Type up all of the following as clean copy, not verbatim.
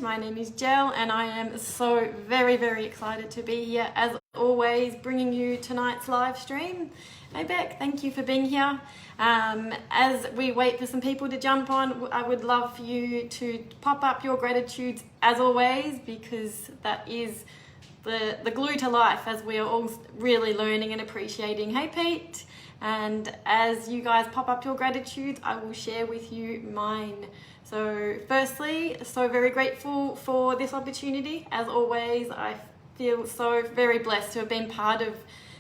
My name is Jel and I am so very excited to be here as always, bringing you tonight's live stream. Hey Beck, thank you for being here. As we wait for some people to jump on, I would love for you to pop up your gratitudes as always, because that is the glue to life as we are all really learning and appreciating. Hey Pete, and as you guys pop up your gratitudes, I will share with you mine. So firstly, so very grateful for this opportunity. As always, I feel so very blessed to have been part of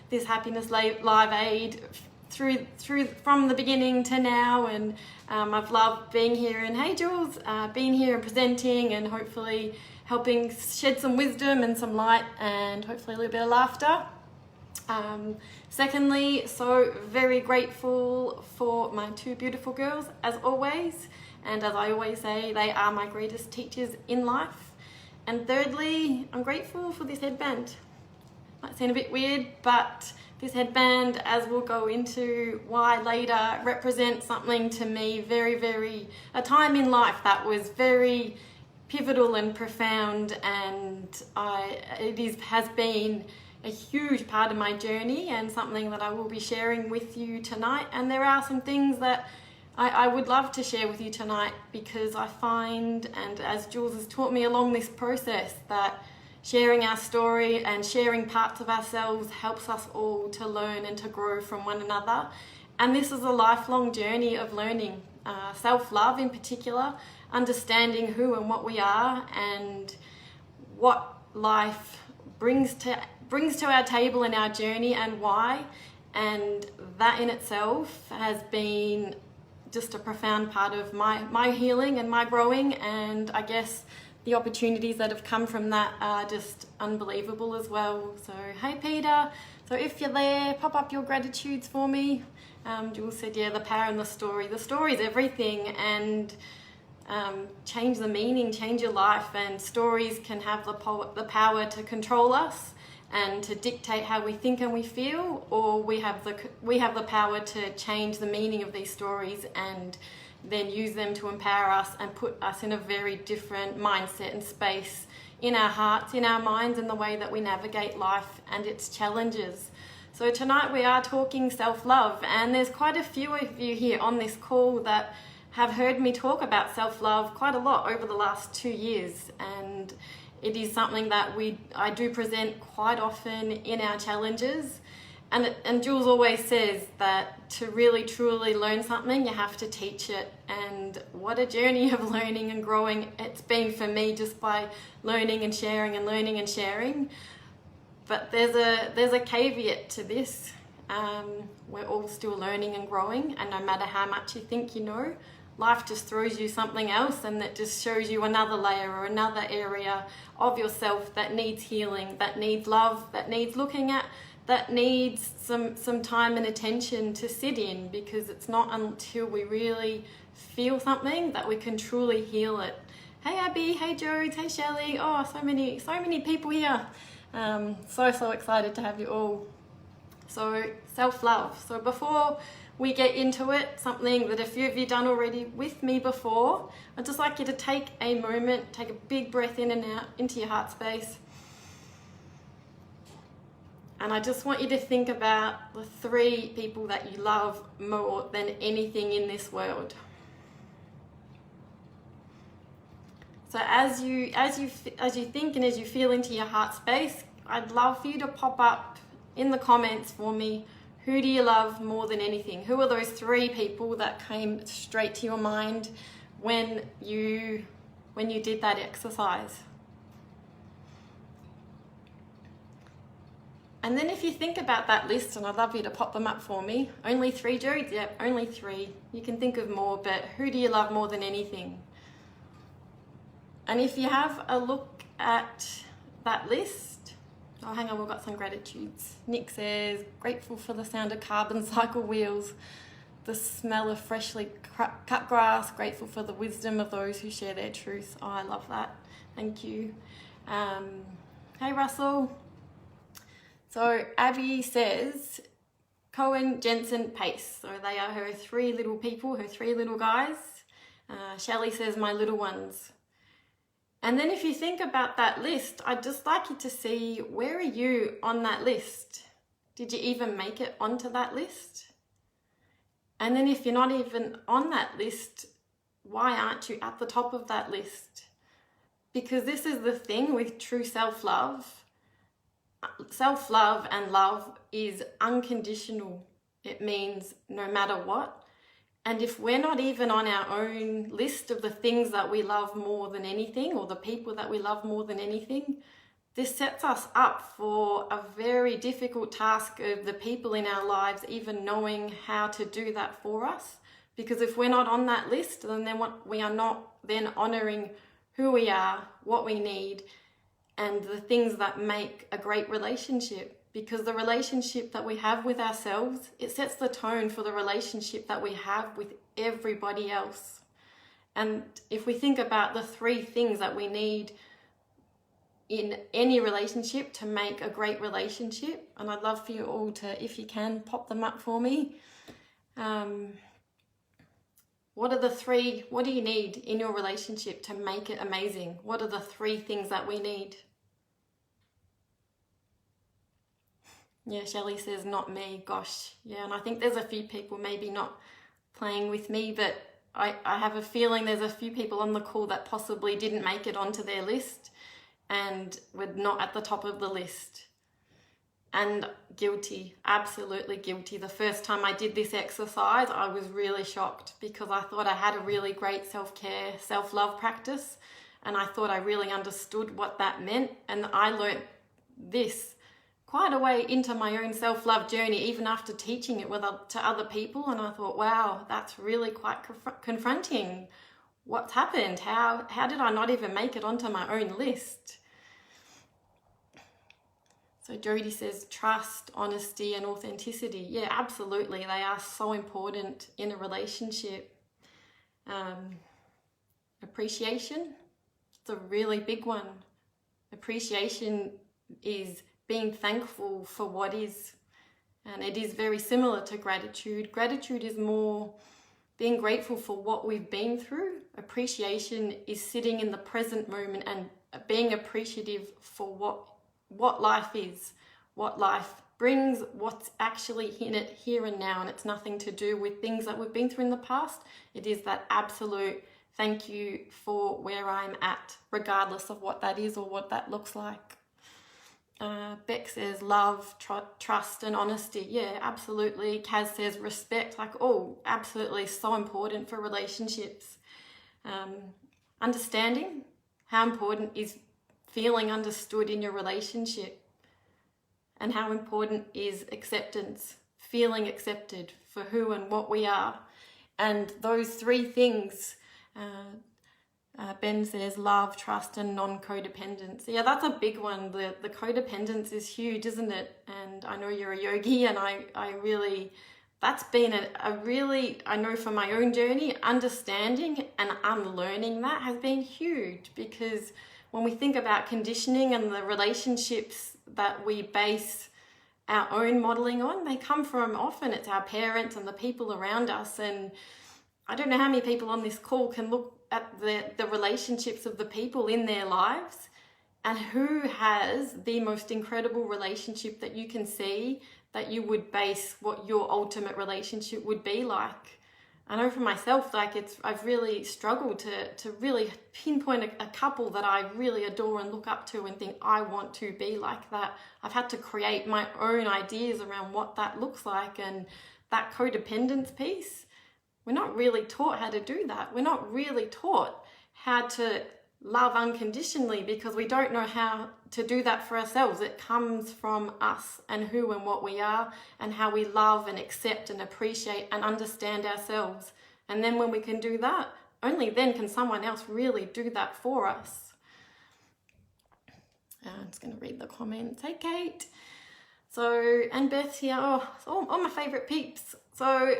this Happiness Live Aid through from the beginning to now, and I've loved being here. And hey Jules, being here and presenting and hopefully helping shed some wisdom and some light and hopefully a little bit of laughter. Secondly, so very grateful for my two beautiful girls as always, and as I always say, they are my greatest teachers in life. And thirdly, I'm grateful for this headband. Might seem a bit weird, but this headband, as we'll go into why later, represents something to me a time in life that was very pivotal and profound, and has been a huge part of my journey and something that I will be sharing with you tonight. And there are some things that I would love to share with you tonight, because I find, and as Jules has taught me along this process, that sharing our story and sharing parts of ourselves helps us all to learn and to grow from one another. And this is a lifelong journey of learning, self-love in particular, understanding who and what we are and what life brings to our table in our journey and why. And that in itself has been just a profound part of my healing and my growing, and I guess the opportunities that have come from that are just unbelievable as well. So hey Peter, so if you're there, pop up your gratitudes for me. Jules said, yeah, the power in the story. The story is everything, and change the meaning, change your life, and stories can have the power to control us and to dictate how we think and we feel, or we have the power to change the meaning of these stories and then use them to empower us and put us in a very different mindset and space in our hearts, in our minds, in the way that we navigate life and its challenges. So tonight we are talking self-love, and there's quite a few of you here on this call that have heard me talk about self-love quite a lot over the last 2 years, and it is something that I do present quite often in our challenges. And Jules always says that to really truly learn something, you have to teach it. And what a journey of learning and growing it's been for me, just by learning and sharing and learning and sharing. But there's a caveat to this. We're all still learning and growing, and no matter how much you think you know, life just throws you something else, and that just shows you another layer or another area of yourself that needs healing, that needs love, that needs looking at, that needs some time and attention to sit in, because it's not until we really feel something that we can truly heal it. Hey Abby, hey Jodes, hey Shelley, oh so many people here. So excited to have you all. So self-love. So before we get into it, something that a few of you done already with me before, I'd just like you to take a moment, take a big breath in and out into your heart space. And I just want you to think about the 3 people that you love more than anything in this world. So as you think and as you feel into your heart space, I'd love for you to pop up in the comments for me, who do you love more than anything? Who are those 3 people that came straight to your mind when you did that exercise? And then if you think about that list, and I'd love you to pop them up for me. Only 3, Jude? Yep, only 3. You can think of more, but who do you love more than anything? And if you have a look at that list, oh, hang on, we've got some gratitudes. Nick says, grateful for the sound of carbon cycle wheels, the smell of freshly cut grass, grateful for the wisdom of those who share their truth. Oh, I love that. Thank you. Hey, Russell. So Abby says, Cohen, Jensen, Pace. So they are her 3 little people, her 3 little guys. Shelley says, my little ones. And then if you think about that list, I'd just like you to see, where are you on that list? Did you even make it onto that list? And then if you're not even on that list, why aren't you at the top of that list? Because this is the thing with true self-love. Self-love and love is unconditional. It means no matter what. And if we're not even on our own list of the things that we love more than anything, or the people that we love more than anything, this sets us up for a very difficult task of the people in our lives even knowing how to do that for us. Because if we're not on that list, then we are not then honoring who we are, what we need, and the things that make a great relationship. Because the relationship that we have with ourselves, it sets the tone for the relationship that we have with everybody else. And if we think about the 3 things that we need in any relationship to make a great relationship, and I'd love for you all to, if you can, pop them up for me. What are the 3, what do you need in your relationship to make it amazing? What are the 3 things that we need? Yeah, Shelley says, not me, gosh. Yeah, and I think there's a few people maybe not playing with me, but I have a feeling there's a few people on the call that possibly didn't make it onto their list and were not at the top of the list. And guilty, absolutely guilty. The first time I did this exercise, I was really shocked because I thought I had a really great self-care, self-love practice, and I thought I really understood what that meant. And I learnt this quite a way into my own self-love journey, even after teaching it to other people. And I thought, wow, that's really quite confronting. What's happened? How did I not even make it onto my own list? So Jody says, trust, honesty, and authenticity. Yeah, absolutely. They are so important in a relationship. Appreciation, it's a really big one. Appreciation is being thankful for what is. And it is very similar to gratitude. Gratitude is more being grateful for what we've been through. Appreciation is sitting in the present moment and being appreciative for what life is, what life brings, what's actually in it here and now. And it's nothing to do with things that we've been through in the past. It is that absolute thank you for where I'm at, regardless of what that is or what that looks like. Beck says love, trust and honesty. Yeah, absolutely. Kaz says respect. Like, oh, absolutely, so important for relationships. Understanding, how important is feeling understood in your relationship, and how important is acceptance, feeling accepted for who and what we are. And those 3 things, Ben says love, trust and non-codependence. Yeah, that's a big one. The codependence is huge, isn't it? And I know you're a yogi, and I really, that's been a really, I know from my own journey, understanding and unlearning that has been huge. Because when we think about conditioning and the relationships that we base our own modeling on, they come from, often it's our parents and the people around us. And I don't know how many people on this call can look at the relationships of the people in their lives, and who has the most incredible relationship that you can see that you would base what your ultimate relationship would be like. I know for myself, like I've really struggled to really pinpoint a couple that I really adore and look up to and think I want to be like that. I've had to create my own ideas around what that looks like. And that codependence piece, we're not really taught how to do that. We're not really taught how to love unconditionally, because we don't know how to do that for ourselves. It comes from us and who and what we are and how we love and accept and appreciate and understand ourselves. And then when we can do that, only then can someone else really do that for us. I'm just going to read the comments. Hey, Kate. So, and Beth here. Oh, all my favorite peeps. So,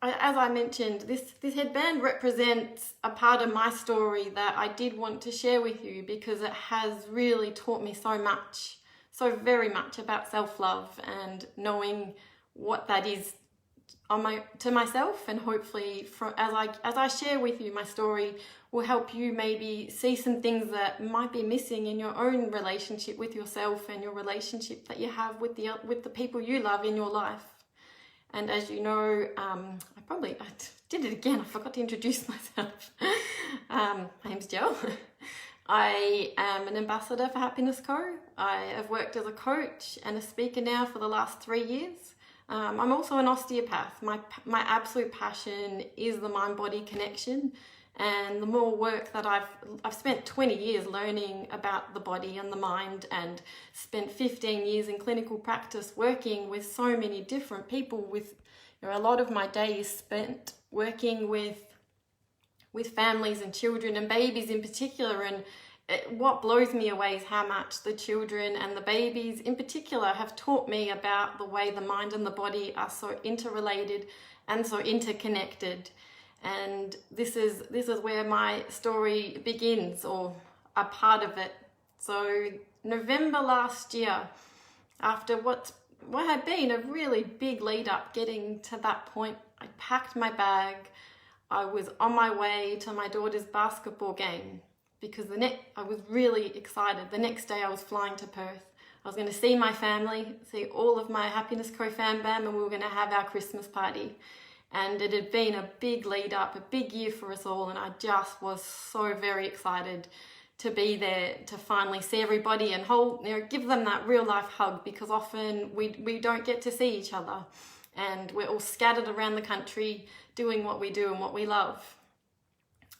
as I mentioned, this headband represents a part of my story that I did want to share with you, because it has really taught me so much, so very much about self-love and knowing what that is to myself, and hopefully as I share with you my story will help you maybe see some things that might be missing in your own relationship with yourself and your relationship that you have with the people you love in your life. And as you know, I did it again, I forgot to introduce myself. My name's Jill. I am an ambassador for Happiness Co. I have worked as a coach and a speaker now for the last 3 years. I'm also an osteopath. My absolute passion is the mind-body connection, and the more work that I've spent 20 years learning about the body and the mind, and spent 15 years in clinical practice working with so many different people. With a lot of my day is spent working with families and children and babies in particular, and what blows me away is how much the children and the babies in particular have taught me about the way the mind and the body are so interrelated and so interconnected. And this is where my story begins, or a part of it. So November last year, after what had been a really big lead up getting to that point, I packed my bag. I was on my way to my daughter's basketball game, because I was really excited. The next day I was flying to Perth. I was going to see my family, see all of my Happiness Co fam bam, and we were going to have our Christmas party. And it had been a big lead up, a big year for us all, and I just was so very excited to be there, to finally see everybody and give them that real life hug, because often we don't get to see each other, and we're all scattered around the country doing what we do and what we love.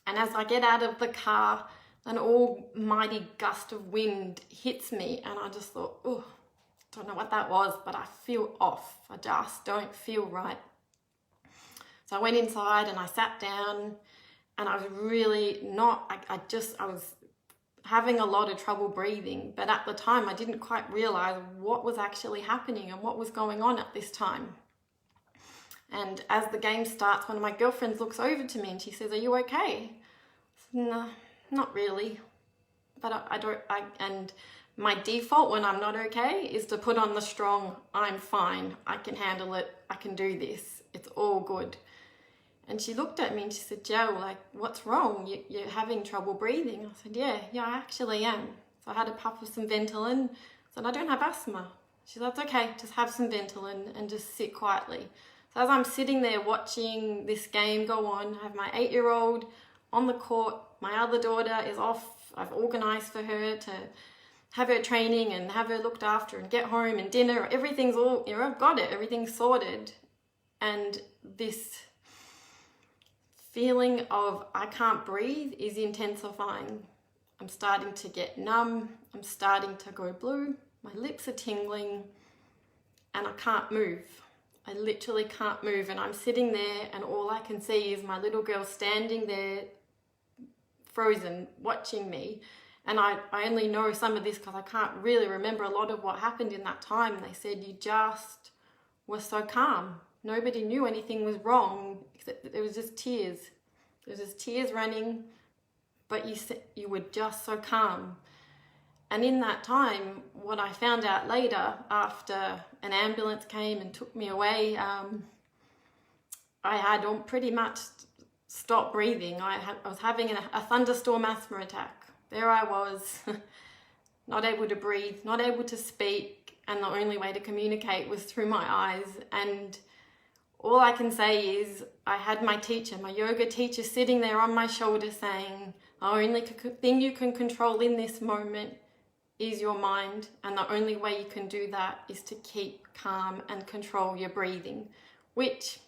And as I get out of the car, an almighty gust of wind hits me, and I just thought, oh, don't know what that was, but I feel off. I just don't feel right. So I went inside and I sat down, and I was really I was having a lot of trouble breathing, but at the time I didn't quite realize what was actually happening and what was going on at this time. And as the game starts, one of my girlfriends looks over to me and she says, "Are you okay?" I said, "No, not really." But and my default when I'm not okay is to put on the strong, "I'm fine, I can handle it, I can do this, it's all good." And she looked at me and she said, "Joe, like, what's wrong? You're having trouble breathing." I said, yeah, I actually am. So I had a puff of some Ventolin. I said, "I don't have asthma." She said, "That's okay, just have some Ventolin and just sit quietly." So as I'm sitting there watching this game go on, I have my 8-year-old on the court, my other daughter is off. I've organised for her to have her training and have her looked after and get home and dinner. Everything's all, I've got it, everything's sorted. And this feeling of I can't breathe is intensifying. I'm starting to get numb, I'm starting to go blue, my lips are tingling, and I can't move. I literally can't move, and I'm sitting there and all I can see is my little girl standing there frozen watching me. And I only know some of this because I can't really remember a lot of what happened in that time. And they said, "You just were so calm. Nobody knew anything was wrong, except there was just tears. There was just tears running, but you were just so calm." And in that time, what I found out later, after an ambulance came and took me away, I had pretty much stopped breathing. I was having a thunderstorm asthma attack. There I was, not able to breathe, not able to speak, and the only way to communicate was through my eyes. And all I can say is I had my teacher, my yoga teacher, sitting there on my shoulder saying, "The only thing you can control in this moment is your mind, and the only way you can do that is to keep calm and control your breathing," which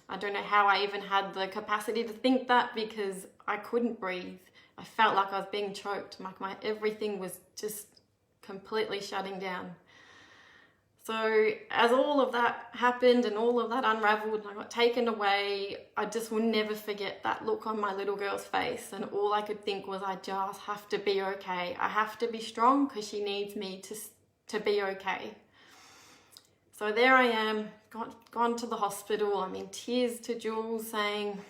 I don't know how I even had the capacity to think that, because I couldn't breathe. I felt like I was being choked. My everything was just completely shutting down. So as all of that happened and all of that unraveled and I got taken away, I just will never forget that look on my little girl's face. And all I could think was, I just have to be okay. I have to be strong because she needs me to be okay. So there I am, gone to the hospital. I'm in tears to Jules saying,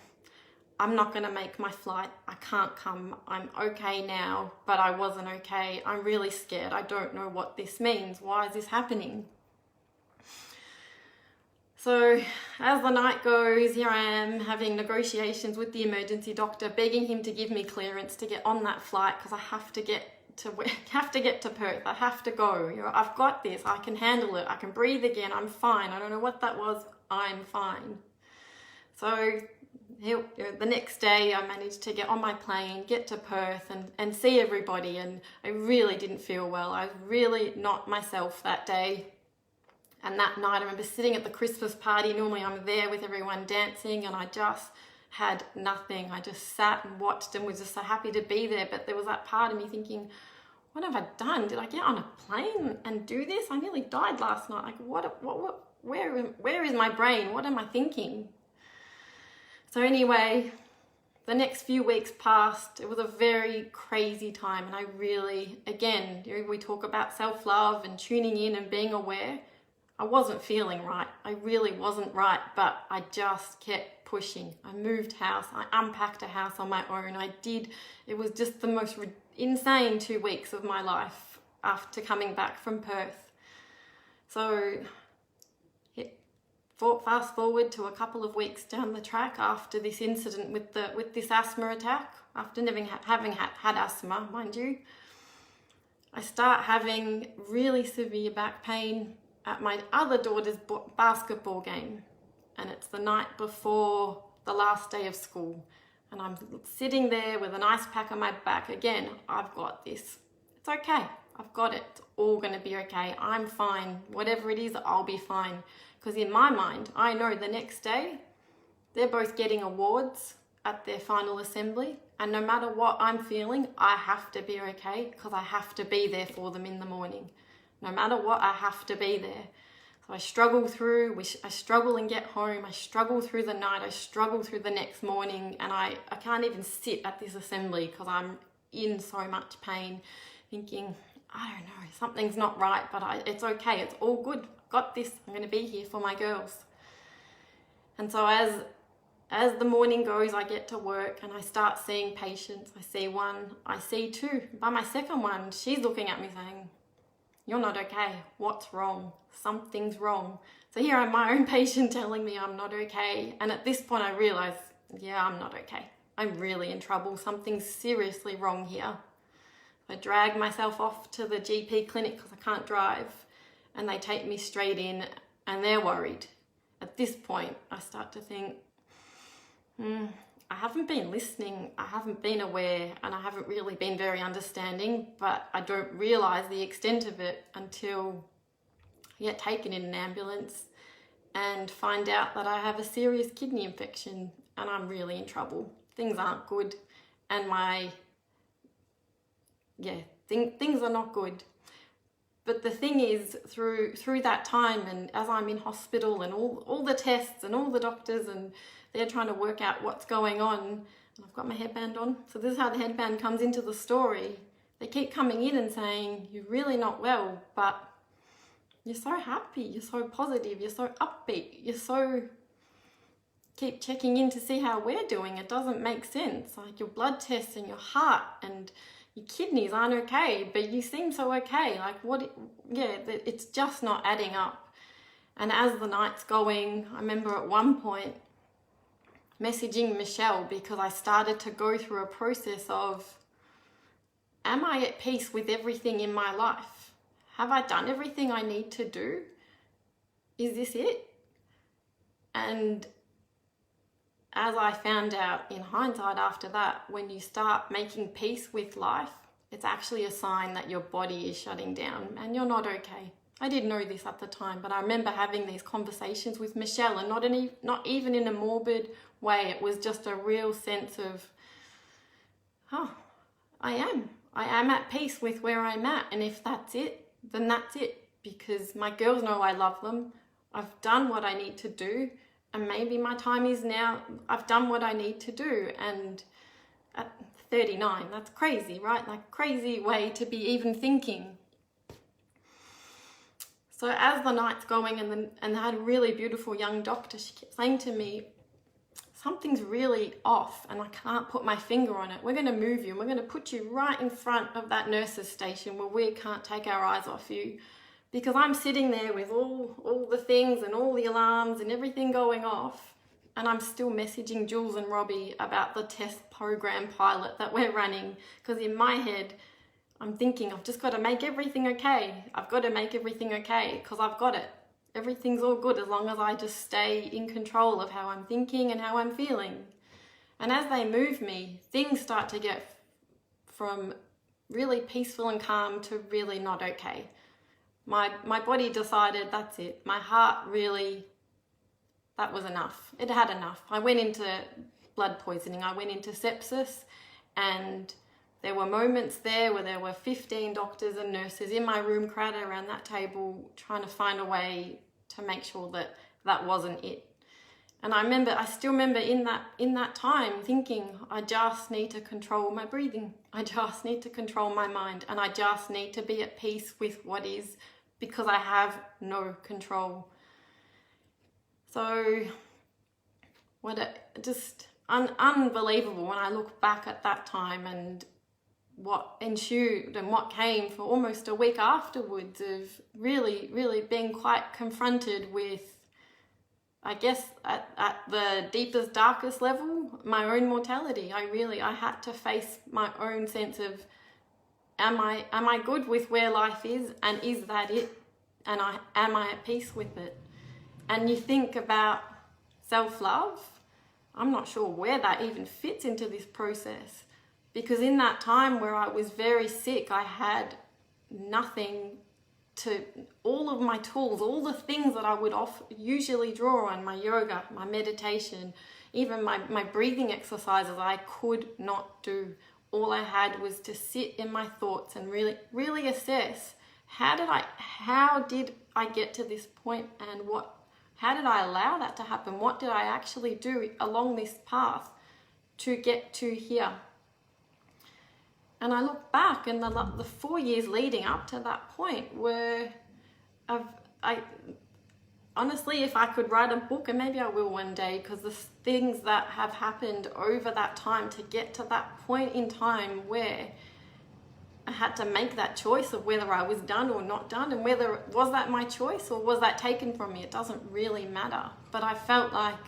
"I'm not going to make my flight. I can't come. I'm okay now, but I wasn't okay. I'm really scared. I don't know what this means. Why is this happening?" So as the night goes, here I am having negotiations with the emergency doctor, begging him to give me clearance to get on that flight because I have to get to Perth. I have to go. You know, I've got this. I can handle it. I can breathe again. I'm fine. I don't know what that was. I'm fine. So the next day I managed to get on my plane, get to Perth and see everybody, and I really didn't feel well. I was really not myself that day. And that night I remember sitting at the Christmas party. Normally I'm there with everyone dancing, and I just had nothing. I just sat and watched and was just so happy to be there. But there was that part of me thinking, what have I done? Did I get on a plane and do this? I nearly died last night. Like where is my brain? What am I thinking? So anyway, the next few weeks passed. It was a very crazy time, and I really, again, we talk about self-love and tuning in and being aware. I wasn't feeling right. I really wasn't right, but I just kept pushing. I moved house. I unpacked a house on my own. It was just the most insane 2 weeks of my life after coming back from Perth. So fast forward to a couple of weeks down the track after this incident with this asthma attack, after never having had asthma, mind you, I start having really severe back pain at my other daughter's basketball game, and it's the night before the last day of school, and I'm sitting there with an ice pack on my back. Again, I've got this. It's okay. I've got it. It's all going to be okay. I'm fine. Whatever it is, I'll be fine. Because in my mind, I know the next day they're both getting awards at their final assembly, and no matter what I'm feeling, I have to be okay because I have to be there for them in the morning. No matter what, I have to be there. So I struggle through, I struggle and get home, I struggle through the night, I struggle through the next morning, and I can't even sit at this assembly because I'm in so much pain, thinking, I don't know, something's not right, but it's okay, it's all good, I've got this, I'm going to be here for my girls. And so as the morning goes, I get to work and I start seeing patients. I see one, I see two. By my second one, she's looking at me saying, you're not okay. What's wrong? Something's wrong. So here I'm my own patient telling me I'm not okay. And at this point I realize, yeah, I'm not okay. I'm really in trouble. Something's seriously wrong here. I drag myself off to the GP clinic because I can't drive, and they take me straight in and they're worried. At this point, I start to think, I haven't been listening, I haven't been aware, and I haven't really been very understanding, but I don't realise the extent of it until I get taken in an ambulance and find out that I have a serious kidney infection and I'm really in trouble. Things aren't good, and things are not good. But the thing is, through that time, and as I'm in hospital and all the tests and all the doctors, and they're trying to work out what's going on, and I've got my headband on, so this is how the headband comes into the story. They keep coming in and saying, you're really not well, but you're so happy, you're so positive, you're so upbeat, keep checking in to see how we're doing. It doesn't make sense. Like your blood tests and your heart and your kidneys aren't okay, but you seem so okay. Like it's just not adding up. And as the night's going, I remember at one point messaging Michelle because I started to go through a process of, am I at peace with everything in my life? Have I done everything I need to do? Is this it? And as I found out in hindsight after that, when you start making peace with life, it's actually a sign that your body is shutting down and you're not okay. I didn't know this at the time, but I remember having these conversations with Michelle, and not even in a morbid way. It was just a real sense of, I am at peace with where I'm at, and if that's it, then that's it, because my girls know I love them. I've done what I need to do, and maybe my time is now. I've done what I need to do, and at 39, that's crazy, right? Like crazy way to be even thinking. So as the night's going, and I had a really beautiful young doctor, she kept saying to me, something's really off and I can't put my finger on it. We're going to move you and we're going to put you right in front of that nurse's station where we can't take our eyes off you. because I'm sitting there with all the things and all the alarms and everything going off, and I'm still messaging Jules and Robbie about the test program pilot that we're running, because in my head I'm thinking I've just got to make everything okay. I've got to make everything okay because I've got it. Everything's all good as long as I just stay in control of how I'm thinking and how I'm feeling. And as they move me, things start to get from really peaceful and calm to really not okay. My body decided that's it. My heart really, that was enough. It had enough. I went into blood poisoning. I went into sepsis, and there were moments there where there were 15 doctors and nurses in my room crowded around that table trying to find a way to make sure that that wasn't it. And I still remember in that time thinking, I just need to control my breathing. I just need to control my mind, and I just need to be at peace with what is, because I have no control. So unbelievable when I look back at that time and what ensued and what came for almost a week afterwards of really, really being quite confronted with, I guess, at the deepest, darkest level, my own mortality. I had to face my own sense of, am I good with where life is, and is that it? And am I at peace with it? And you think about self-love, I'm not sure where that even fits into this process, because in that time where I was very sick, I had nothing to, all of my tools, all the things that I would usually draw on, my yoga, my meditation, even my breathing exercises, I could not do. All I had was to sit in my thoughts and really, really assess, how did I get to this point, and how did I allow that to happen? What did I actually do along this path to get to here? And I look back, and the 4 years leading up to that point were, honestly, if I could write a book, and maybe I will one day, because the things that have happened over that time to get to that point in time where I had to make that choice of whether I was done or not done, and whether, was that my choice or was that taken from me? It doesn't really matter. But I felt like,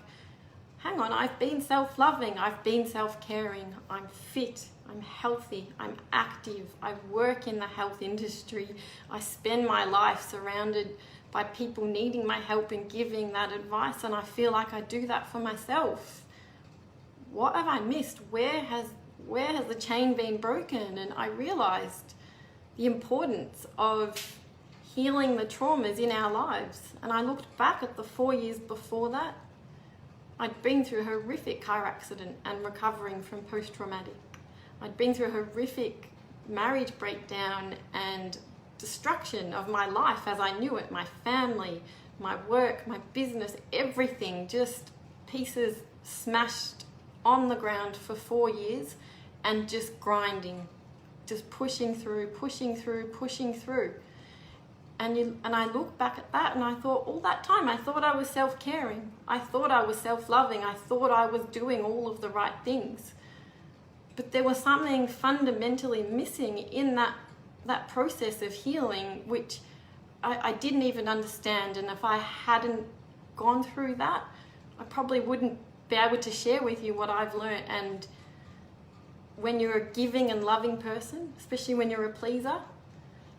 hang on, I've been self-loving, I've been self-caring, I'm fit, I'm healthy, I'm active, I work in the health industry, I spend my life surrounded by people needing my help and giving that advice, and I feel like I do that for myself. What have I missed? Where has the chain been broken? And I realized the importance of healing the traumas in our lives. And I looked back at the 4 years before that. I'd been through a horrific car accident and recovering from post-traumatic. I'd been through a horrific marriage breakdown and destruction of my life as I knew it, my family, my work, my business, everything, just pieces smashed on the ground for 4 years, and just grinding, just pushing through. And I look back at that, and I thought, all that time I thought I was self-caring, I thought I was self-loving, I thought I was doing all of the right things. But there was something fundamentally missing in that process of healing, which I didn't even understand. And if I hadn't gone through that, I probably wouldn't be able to share with you what I've learned. And when you're a giving and loving person, especially when you're a pleaser,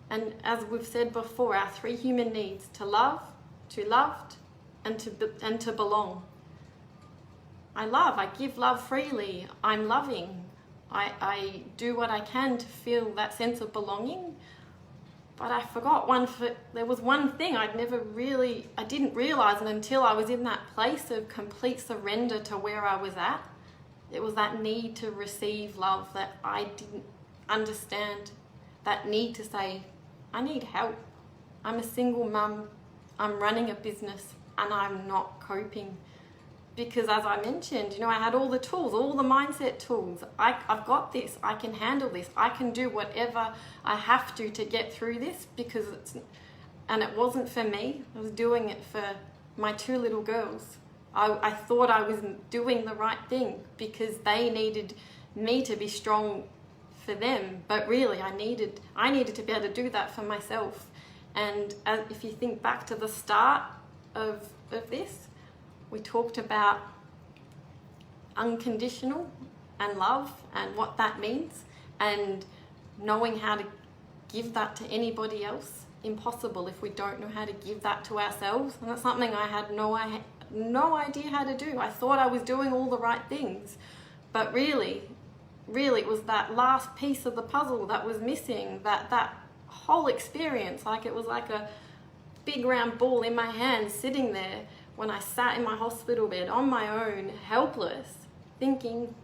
and as we've said before, our 3 human needs: to love, to loved, and to belong. I give love freely, I'm loving, I do what I can to feel that sense of belonging. But I forgot there was one thing I didn't realize it until I was in that place of complete surrender to where I was at. It was that need to receive love that I didn't understand, that need to say, I need help. I'm a single mum, I'm running a business, and I'm not coping. Because as I mentioned, I had all the tools, all the mindset tools. I've got this, I can handle this, I can do whatever I have to get through this, and it wasn't for me, I was doing it for my 2 little girls. I thought I was doing the right thing because they needed me to be strong for them, but really I needed to be able to do that for myself. And if you think back to the start of this, we talked about unconditional and love and what that means, and knowing how to give that to anybody else. Impossible if we don't know how to give that to ourselves. And that's something I had no idea how to do. I thought I was doing all the right things, but really it was that last piece of the puzzle that was missing, that whole experience. Like, it was like a big round ball in my hand sitting there when I sat in my hospital bed on my own, helpless, thinking,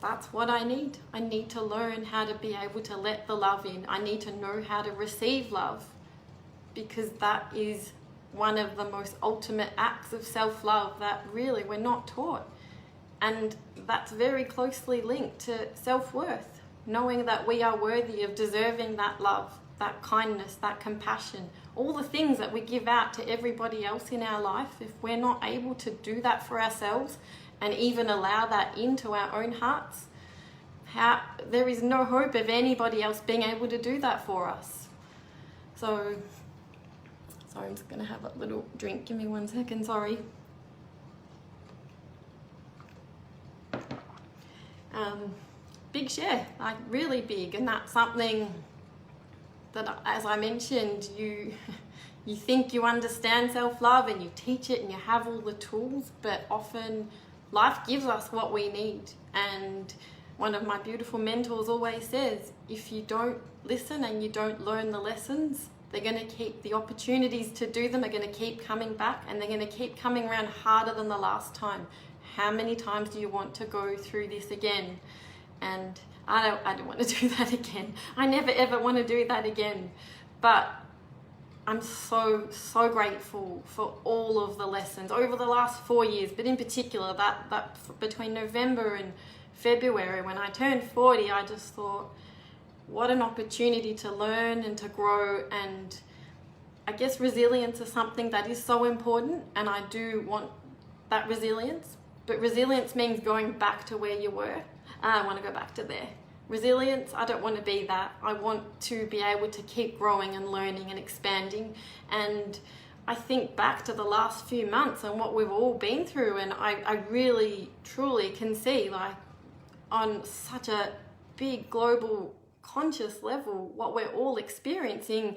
that's what I need. I need to learn how to be able to let the love in. I need to know how to receive love, because that is one of the most ultimate acts of self-love that really we're not taught. And that's very closely linked to self-worth, knowing that we are worthy of deserving that love, that kindness, that compassion, all the things that we give out to everybody else in our life. If we're not able to do that for ourselves, and even allow that into our own hearts, there is no hope of anybody else being able to do that for us. So, sorry, I'm just going to have a little drink. Give me 1 second, sorry. Big share, like really big, and that's something that, as I mentioned, you think you understand self-love and you teach it and you have all the tools, but often life gives us what we need. And one of my beautiful mentors always says, if you don't listen and you don't learn the lessons, they're going to keep, the opportunities to do them are going to keep coming back, and they're going to keep coming around harder than the last time. How many times do you want to go through this again? And I don't want to do that again. I never ever want to do that again. But I'm so grateful for all of the lessons over the last 4 years, but in particular that between November and February, when I turned 40, I just thought, what an opportunity to learn and to grow. And I guess resilience is something that is so important, and I do want that resilience. But resilience means going back to where you were. I don't want to go back to there. Resilience, I don't want to be that. I want to be able to keep growing and learning and expanding. And I think back to the last few months and what we've all been through, and I really, truly can see, like, on such a big global conscious level, what we're all experiencing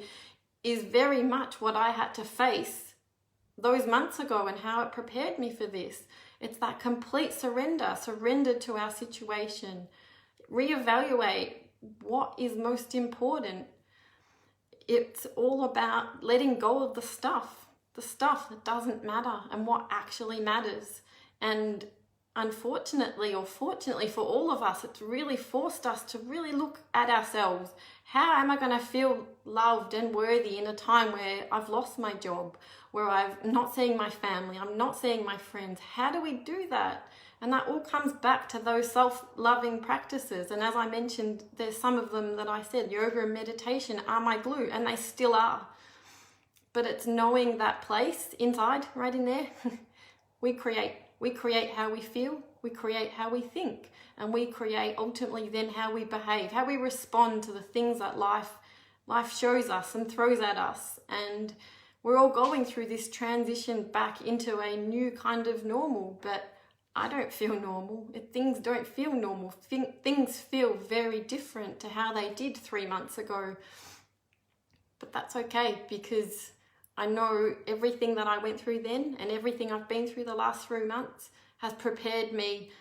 is very much what I had to face those months ago, and how it prepared me for this. It's that complete surrender to our situation. Reevaluate what is most important. It's all about letting go of the stuff that doesn't matter, and what actually matters. And unfortunately, or fortunately for all of us, it's really forced us to really look at ourselves. How am I going to feel loved and worthy in a time where I've lost my job, where I'm not seeing my family, I'm not seeing my friends? How do we do that? And that all comes back to those self-loving practices. And as I mentioned, there's some of them that I said, yoga and meditation are my glue, and they still are. But it's knowing that place inside, right in there. We create how we feel, we create how we think, and we create ultimately then how we behave, how we respond to the things that life shows us and throws at us. And we're all going through this transition back into a new kind of normal, but I don't feel normal. Things don't feel normal. Things feel very different to how they did 3 months ago. But that's okay, because I know everything that I went through then and everything I've been through the last 3 months has prepared me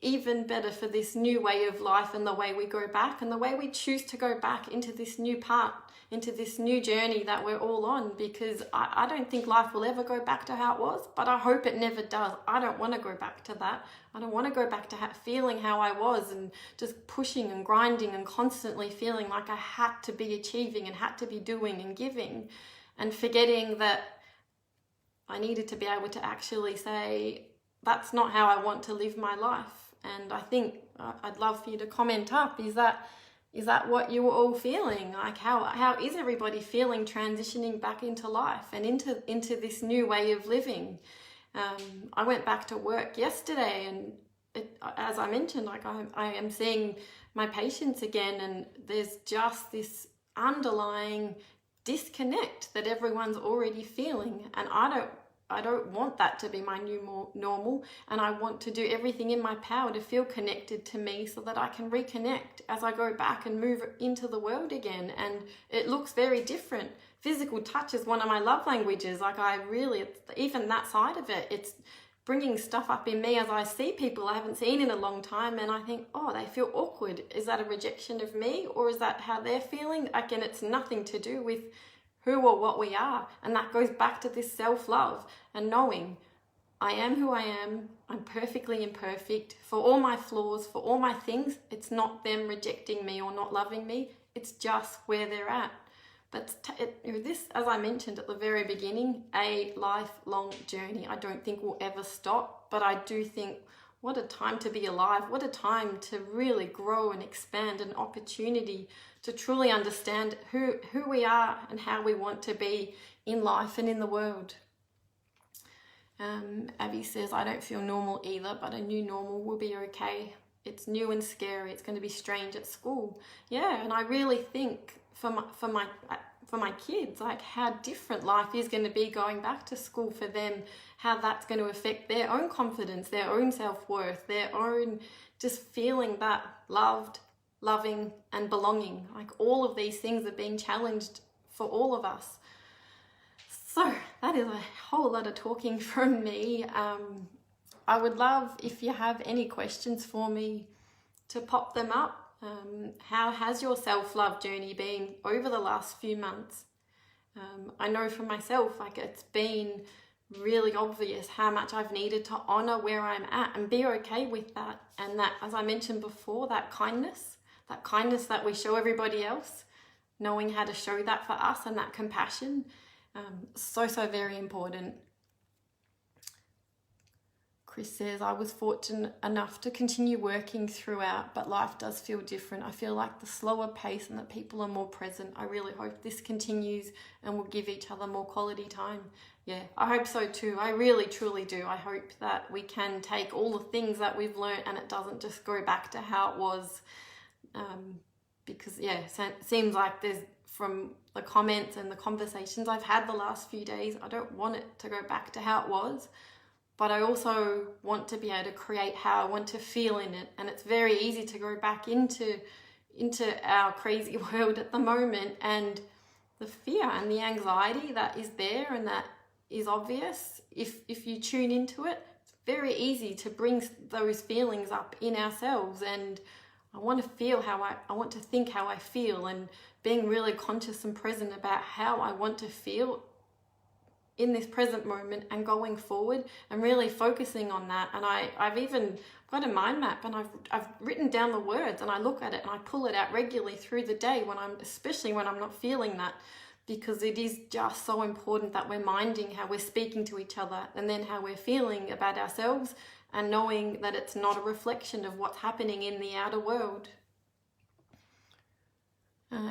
even better for this new way of life, and the way we go back, and the way we choose to go back into this new part, into this new journey that we're all on. Because I don't think life will ever go back to how it was, but I hope it never does. I don't want to go back to that. I don't want to go back to feeling how I was, and just pushing and grinding and constantly feeling like I had to be achieving and had to be doing and giving, and forgetting that I needed to be able to actually say, that's not how I want to live my life. And I think I'd love for you to comment up, is that what you were all feeling? Like, how is everybody feeling transitioning back into life and into this new way of living? I went back to work yesterday, and as I mentioned, like, I am seeing my patients again, and there's just this underlying disconnect that everyone's already feeling. And I don't want that to be my new normal, and I want to do everything in my power to feel connected to me so that I can reconnect as I go back and move into the world again. And it looks very different. Physical touch is one of my love languages. Like, even that side of it, it's bringing stuff up in me as I see people I haven't seen in a long time, and I think, oh, they feel awkward. Is that a rejection of me, or is that how they're feeling? Again, it's nothing to do with who or what we are. And that goes back to this self-love and knowing I am who I am. I'm perfectly imperfect. For all my flaws, for all my things, it's not them rejecting me or not loving me. It's just where they're at. But this, as I mentioned at the very beginning, a lifelong journey. I don't think we'll ever stop, but I do think what a time to be alive. What a time to really grow and expand, an opportunity to truly understand who we are and how we want to be in life and in the world. Abby says, I don't feel normal either, but a new normal will be okay. It's new and scary. It's going to be strange at school. Yeah, and I really think for my kids, like how different life is going to be going back to school for them, how that's going to affect their own confidence, their own self-worth, their own just feeling that loved, loving and belonging. Like all of these things are being challenged for all of us. So that is a whole lot of talking from me. I would love if you have any questions for me to pop them up. How has your self-love journey been over the last few months? I know for myself, like it's been really obvious how much I've needed to honor where I'm at and be okay with that. And that, as I mentioned before, that kindness that we show everybody else, knowing how to show that for us, and that compassion, so very important. Chris says, I was fortunate enough to continue working throughout, but life does feel different. I feel like the slower pace and that people are more present. I really hope this continues and we'll give each other more quality time. Yeah, I hope so too. I really, truly do. I hope that we can take all the things that we've learned and it doesn't just go back to how it was. Because, yeah, it seems like there's, from the comments and the conversations I've had the last few days, I don't want it to go back to how it was. But I also want to be able to create how I want to feel in it. And it's very easy to go back into our crazy world at the moment, and the fear and the anxiety that is there and that is obvious. If you tune into it, it's very easy to bring those feelings up in ourselves. And I want to feel I want to think how I feel, and being really conscious and present about how I want to feel in this present moment and going forward, and really focusing on that. And I've even got a mind map, and I've written down the words, and I look at it and I pull it out regularly through the day especially when I'm not feeling that, because it is just so important that we're minding how we're speaking to each other, and then how we're feeling about ourselves, and knowing that it's not a reflection of what's happening in the outer world.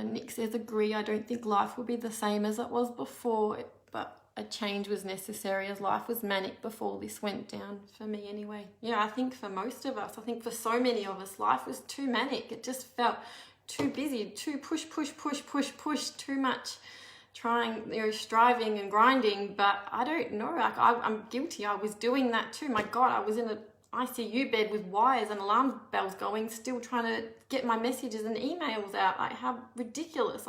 Nick says, agree, I don't think life will be the same as it was before, but a change was necessary as life was manic before this went down, for me anyway. Yeah, I think for most of us, I think for so many of us, life was too manic. It just felt too busy, too push, too much trying, striving and grinding. But I don't know, like I'm guilty. I was doing that too. My God, I was in an ICU bed with wires and alarm bells going, still trying to get my messages and emails out. Like, how ridiculous.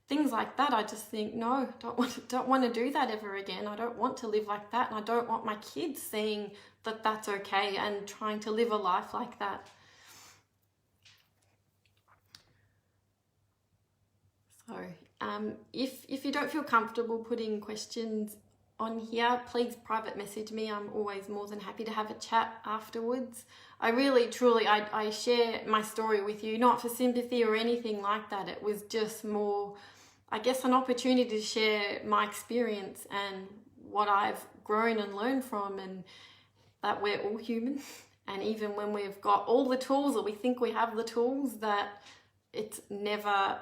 Things like that, I just think, no, don't want to do that ever again. I don't want to live like that, and I don't want my kids seeing that that's okay and trying to live a life like that. So if you don't feel comfortable putting questions on here, please private message me. I'm always more than happy to have a chat afterwards. I really, truly, I share my story with you, not for sympathy or anything like that. It was just more, I guess, an opportunity to share my experience and what I've grown and learned from, and that we're all human. And even when we've got all the tools, or we think we have the tools, that it's never,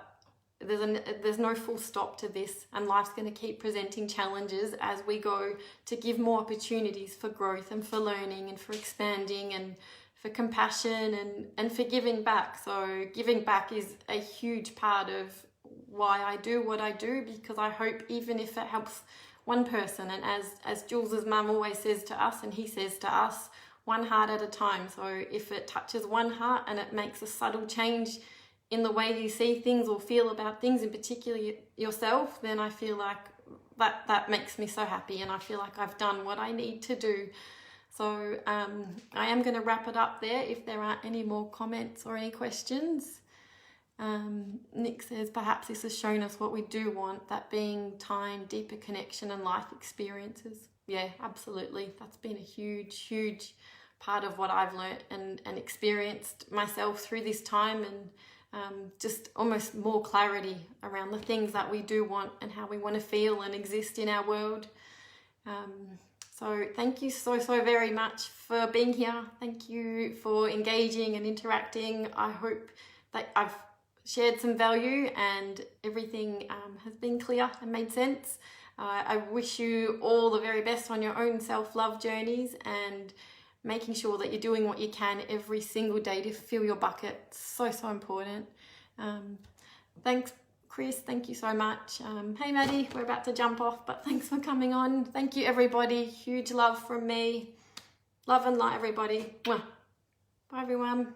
there's no full stop to this, and life's going to keep presenting challenges as we go to give more opportunities for growth and for learning and for expanding and for compassion and for giving back. So giving back is a huge part of why I do what I do, because I hope even if it helps one person, and as Jules's mum always says to us, and he says to us, one heart at a time. So if it touches one heart and it makes a subtle change in the way you see things or feel about things, in particular yourself, then I feel like that makes me so happy, and I feel like I've done what I need to do. So I am going to wrap it up there if there aren't any more comments or any questions. Nick says, perhaps this has shown us what we do want, that being time, deeper connection and life experiences. Yeah, absolutely. That's been a huge, huge part of what I've learnt and experienced myself through this time, and just almost more clarity around the things that we do want and how we want to feel and exist in our world. So thank you so very much for being here. Thank you for engaging and interacting. I hope that I've shared some value and everything has been clear and made sense. I wish you all the very best on your own self-love journeys, and making sure that you're doing what you can every single day to fill your bucket. So important. Thanks, Chris. Thank you so much. Hey, Maddie, we're about to jump off, but thanks for coming on. Thank you, everybody. Huge love from me. Love and light, everybody. Mwah. Bye, everyone.